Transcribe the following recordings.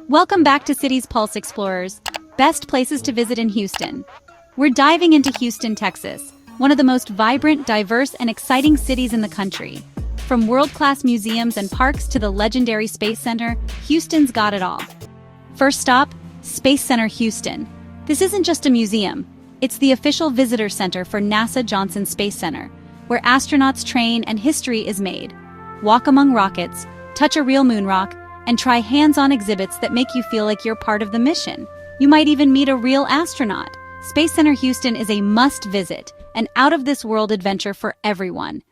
Welcome back to Cities Pulse Explorers, best places to visit in Houston. We're diving into Houston, Texas, one of the most vibrant, diverse, and exciting cities in the country. From world-class museums and parks to the legendary Space Center, Houston's got it all. First stop, Space Center Houston. This isn't just a museum. It's the official visitor center for NASA Johnson Space Center, where astronauts train and history is made. Walk among rockets, touch a real moon rock, and try hands-on exhibits that make you feel like you're part of the mission. You might even meet a real astronaut. Space Center Houston is a must-visit, an out-of-this-world adventure for everyone.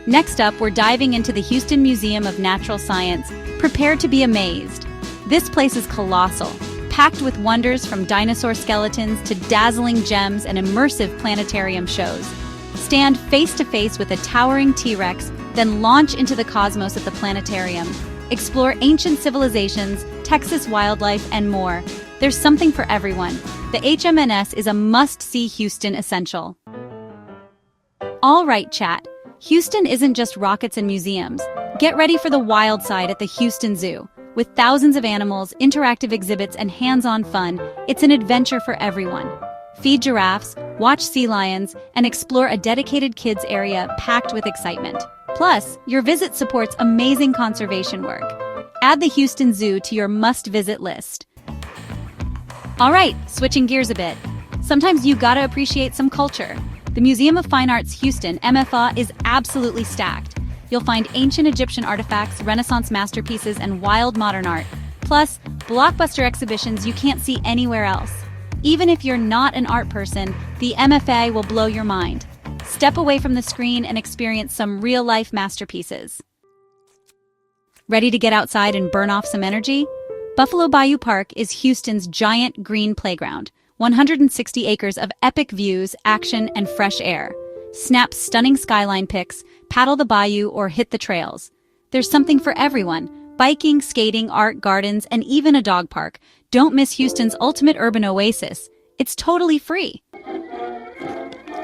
Next up, we're diving into the Houston Museum of Natural Science. Prepare to be amazed. This place is colossal, packed with wonders from dinosaur skeletons to dazzling gems and immersive planetarium shows. Stand face-to-face with a towering T-Rex, then launch into the cosmos at the planetarium. Explore ancient civilizations, Texas wildlife, and more. There's something for everyone. The HMNS is a must-see Houston essential. All right, chat. Houston isn't just rockets and museums. Get ready for the wild side at the Houston Zoo. With thousands of animals, interactive exhibits, and hands-on fun, it's an adventure for everyone. Feed giraffes, watch sea lions, and explore a dedicated kids area packed with excitement. Plus, your visit supports amazing conservation work. Add the Houston Zoo to your must-visit list. All right, switching gears a bit. Sometimes you gotta appreciate some culture. The Museum of Fine Arts Houston, MFA, is absolutely stacked. You'll find ancient Egyptian artifacts, Renaissance masterpieces, and wild modern art. Plus, blockbuster exhibitions you can't see anywhere else. Even if you're not an art person, the MFA will blow your mind. Step away from the screen and experience some real-life masterpieces. Ready to get outside and burn off some energy? Buffalo Bayou Park is Houston's giant green playground. 160 acres of epic views, action, and fresh air. Snap stunning skyline pics, paddle the bayou, or hit the trails. There's something for everyone. Biking, skating, art, gardens, and even a dog park. Don't miss Houston's ultimate urban oasis. It's totally free.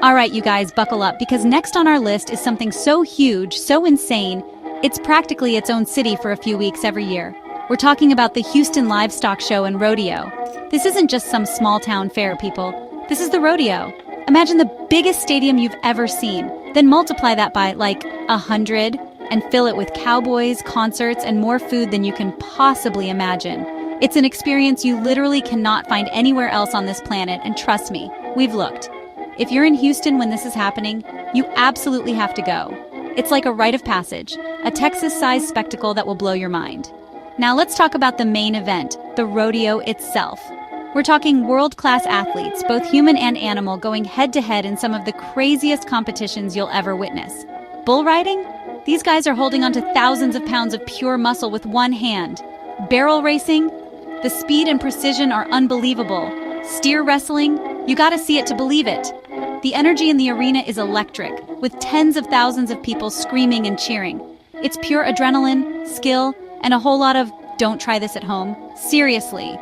All right, you guys, buckle up, because next on our list is something so huge, so insane, it's practically its own city for a few weeks every year. We're talking about the Houston Livestock Show and Rodeo. This isn't just some small-town fair, people. This is the rodeo. Imagine the biggest stadium you've ever seen, then multiply that by, 100, and fill it with cowboys, concerts, and more food than you can possibly imagine. It's an experience you literally cannot find anywhere else on this planet, and trust me, we've looked. If you're in Houston when this is happening, you absolutely have to go. It's like a rite of passage, a Texas-sized spectacle that will blow your mind. Now let's talk about the main event, the rodeo itself. We're talking world-class athletes, both human and animal, going head-to-head in some of the craziest competitions you'll ever witness. Bull riding? These guys are holding onto thousands of pounds of pure muscle with one hand. Barrel racing? The speed and precision are unbelievable. Steer wrestling? You gotta see it to believe it. The energy in the arena is electric, with tens of thousands of people screaming and cheering. It's pure adrenaline, skill, and a whole lot of "don't try this at home." Seriously.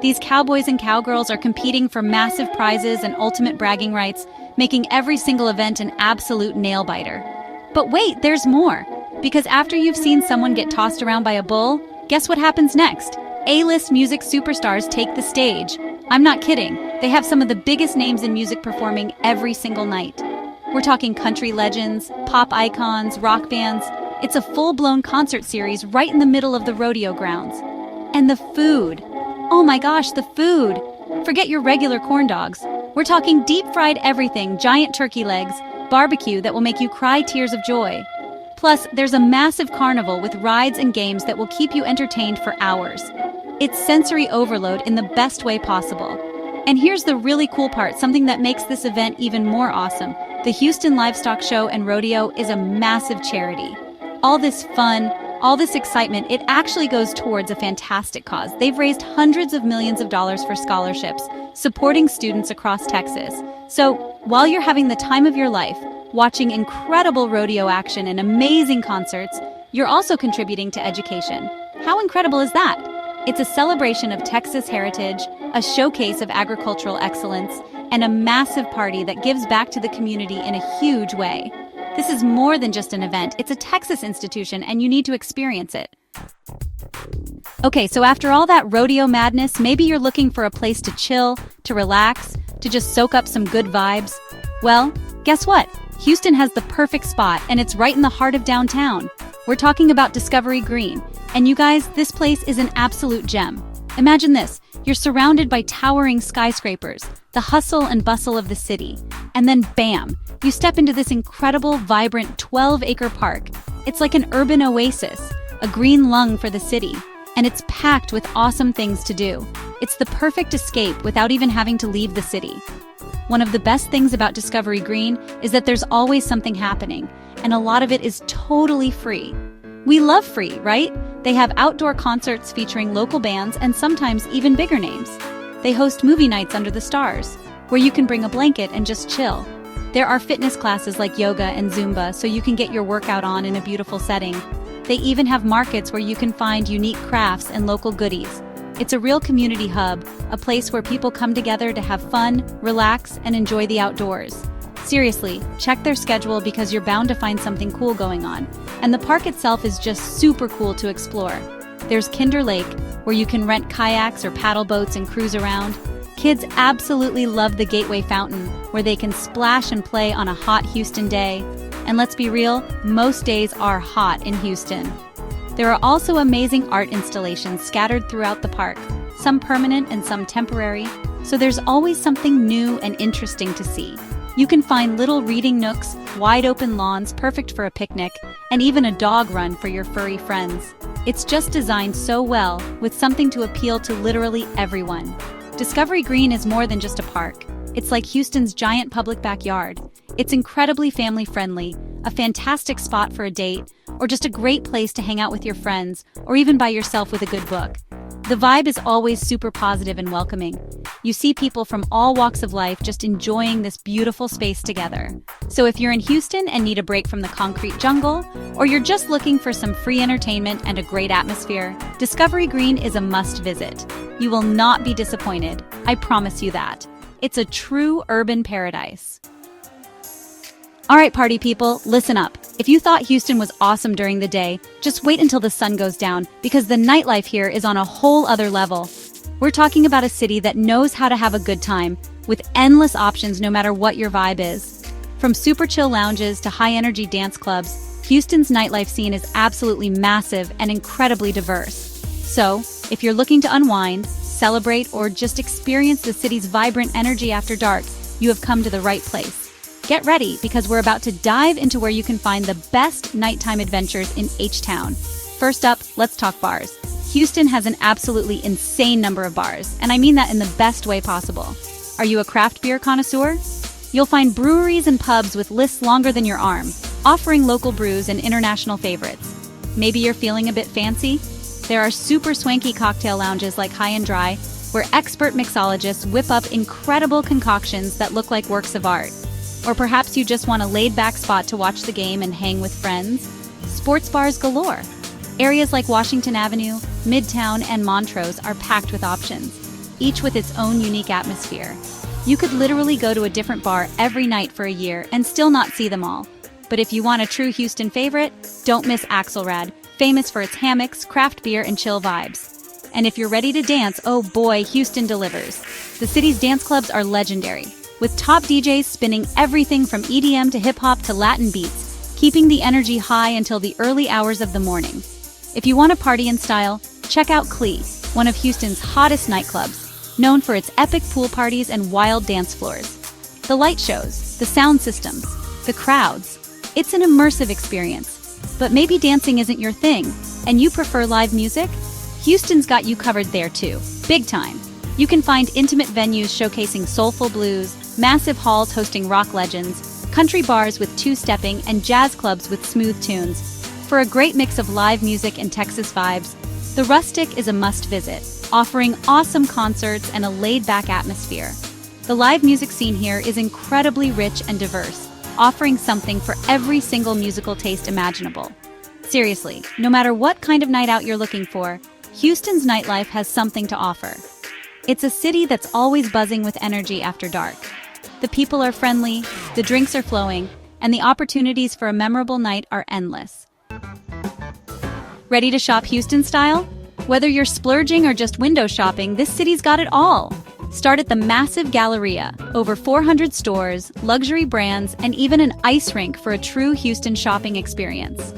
These cowboys and cowgirls are competing for massive prizes and ultimate bragging rights, making every single event an absolute nail-biter. But wait, there's more. Because after you've seen someone get tossed around by a bull, guess what happens next? A-list music superstars take the stage. I'm not kidding. They have some of the biggest names in music performing every single night. We're talking country legends, pop icons, rock bands. It's a full-blown concert series right in the middle of the rodeo grounds. And the food. Oh my gosh, the food. Forget your regular corn dogs. We're talking deep-fried everything, giant turkey legs, barbecue that will make you cry tears of joy. Plus, there's a massive carnival with rides and games that will keep you entertained for hours. It's sensory overload in the best way possible. And here's the really cool part, something that makes this event even more awesome. The Houston Livestock Show and Rodeo is a massive charity. All this fun, all this excitement, it actually goes towards a fantastic cause. They've raised hundreds of millions of dollars for scholarships, supporting students across Texas. So, while you're having the time of your life, watching incredible rodeo action and amazing concerts, you're also contributing to education. How incredible is that? It's a celebration of Texas heritage, a showcase of agricultural excellence, and a massive party that gives back to the community in a huge way. This is more than just an event, it's a Texas institution and you need to experience it. Okay, so after all that rodeo madness, maybe you're looking for a place to chill, to relax, to just soak up some good vibes. Well, guess what? Houston has the perfect spot, and it's right in the heart of downtown. We're talking about Discovery Green. And you guys, this place is an absolute gem. Imagine this, you're surrounded by towering skyscrapers, the hustle and bustle of the city. And then bam, you step into this incredible, vibrant 12-acre park. It's like an urban oasis, a green lung for the city. And it's packed with awesome things to do. It's the perfect escape without even having to leave the city. One of the best things about Discovery Green is that there's always something happening, and a lot of it is totally free. We love free, right? They have outdoor concerts featuring local bands and sometimes even bigger names. They host movie nights under the stars, where you can bring a blanket and just chill. There are fitness classes like yoga and Zumba, so you can get your workout on in a beautiful setting. They even have markets where you can find unique crafts and local goodies. It's a real community hub, a place where people come together to have fun, relax, and enjoy the outdoors. Seriously, check their schedule because you're bound to find something cool going on. And the park itself is just super cool to explore. There's Kinder Lake, where you can rent kayaks or paddle boats and cruise around. Kids absolutely love the Gateway Fountain, where they can splash and play on a hot Houston day. And let's be real, most days are hot in Houston. There are also amazing art installations scattered throughout the park, some permanent and some temporary, so there's always something new and interesting to see. You can find little reading nooks, wide-open lawns perfect for a picnic, and even a dog run for your furry friends. It's just designed so well, with something to appeal to literally everyone. Discovery Green is more than just a park. It's like Houston's giant public backyard. It's incredibly family-friendly, a fantastic spot for a date, or just a great place to hang out with your friends, or even by yourself with a good book. The vibe is always super positive and welcoming. You see people from all walks of life just enjoying this beautiful space together. So if you're in Houston and need a break from the concrete jungle, or you're just looking for some free entertainment and a great atmosphere, Discovery Green is a must-visit. You will not be disappointed, I promise you that. It's a true urban paradise. All right, party people, listen up. If you thought Houston was awesome during the day, just wait until the sun goes down, because the nightlife here is on a whole other level. We're talking about a city that knows how to have a good time, with endless options no matter what your vibe is. From super chill lounges to high-energy dance clubs, Houston's nightlife scene is absolutely massive and incredibly diverse. So, if you're looking to unwind, celebrate, or just experience the city's vibrant energy after dark, you have come to the right place. Get ready, because we're about to dive into where you can find the best nighttime adventures in H-Town. First up, let's talk bars. Houston has an absolutely insane number of bars, and I mean that in the best way possible. Are you a craft beer connoisseur? You'll find breweries and pubs with lists longer than your arm, offering local brews and international favorites. Maybe you're feeling a bit fancy? There are super swanky cocktail lounges like High and Dry, where expert mixologists whip up incredible concoctions that look like works of art. Or perhaps you just want a laid-back spot to watch the game and hang with friends? Sports bars galore. Areas like Washington Avenue, Midtown, and Montrose are packed with options, each with its own unique atmosphere. You could literally go to a different bar every night for a year and still not see them all. But if you want a true Houston favorite, don't miss Axelrad, famous for its hammocks, craft beer, and chill vibes. And if you're ready to dance, oh boy, Houston delivers. The city's dance clubs are legendary, with top DJs spinning everything from EDM to hip-hop to Latin beats, keeping the energy high until the early hours of the morning. If you want to party in style, check out Clee, one of Houston's hottest nightclubs, known for its epic pool parties and wild dance floors. The light shows, the sound systems, the crowds. It's an immersive experience. But maybe dancing isn't your thing, and you prefer live music? Houston's got you covered there too, big time. You can find intimate venues showcasing soulful blues, massive halls hosting rock legends, country bars with two-stepping, and jazz clubs with smooth tunes. For a great mix of live music and Texas vibes, the Rustic is a must-visit, offering awesome concerts and a laid-back atmosphere. The live music scene here is incredibly rich and diverse, offering something for every single musical taste imaginable. Seriously, no matter what kind of night out you're looking for, Houston's nightlife has something to offer. It's a city that's always buzzing with energy after dark. The people are friendly, the drinks are flowing, and the opportunities for a memorable night are endless. Ready to shop Houston style? Whether you're splurging or just window shopping, this city's got it all. Start at the massive Galleria, over 400 stores, luxury brands, and even an ice rink for a true Houston shopping experience.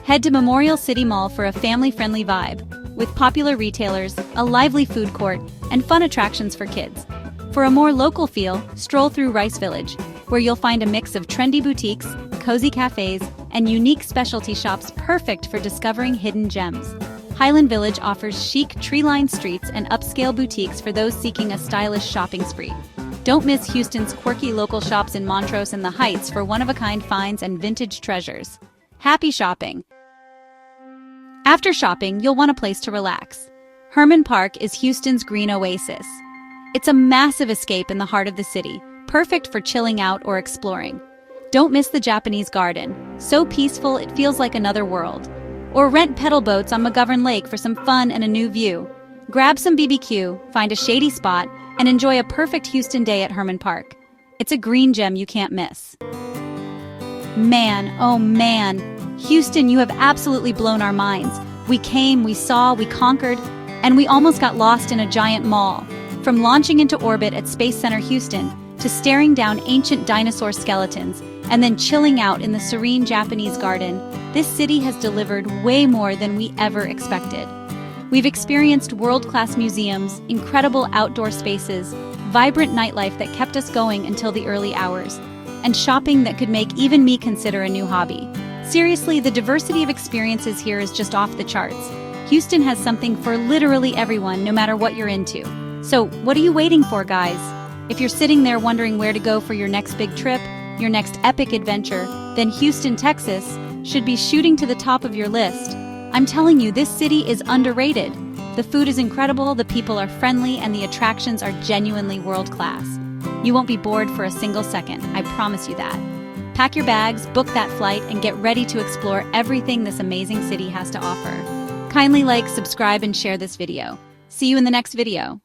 Head to Memorial City Mall for a family-friendly vibe, with popular retailers, a lively food court, and fun attractions for kids. For a more local feel, stroll through Rice Village, where you'll find a mix of trendy boutiques, cozy cafes, and unique specialty shops perfect for discovering hidden gems. Highland Village offers chic, tree-lined streets and upscale boutiques for those seeking a stylish shopping spree. Don't miss Houston's quirky local shops in Montrose and the Heights for one-of-a-kind finds and vintage treasures. Happy shopping! After shopping, you'll want a place to relax. Herman Park is Houston's green oasis. It's a massive escape in the heart of the city, perfect for chilling out or exploring. Don't miss the Japanese garden, so peaceful it feels like another world. Or rent pedal boats on McGovern Lake for some fun and a new view. Grab some BBQ, find a shady spot, and enjoy a perfect Houston day at Herman Park. It's a green gem you can't miss. Man, oh man, Houston, you have absolutely blown our minds. We came, we saw, we conquered, and we almost got lost in a giant mall. From launching into orbit at Space Center Houston, to staring down ancient dinosaur skeletons, and then chilling out in the serene Japanese garden, this city has delivered way more than we ever expected. We've experienced world-class museums, incredible outdoor spaces, vibrant nightlife that kept us going until the early hours, and shopping that could make even me consider a new hobby. Seriously, the diversity of experiences here is just off the charts. Houston has something for literally everyone, no matter what you're into. So, what are you waiting for, guys? If you're sitting there wondering where to go for your next big trip, your next epic adventure, then Houston, Texas should be shooting to the top of your list. I'm telling you, this city is underrated. The food is incredible, the people are friendly, and the attractions are genuinely world-class. You won't be bored for a single second, I promise you that. Pack your bags, book that flight, and get ready to explore everything this amazing city has to offer. Kindly like, subscribe, and share this video. See you in the next video.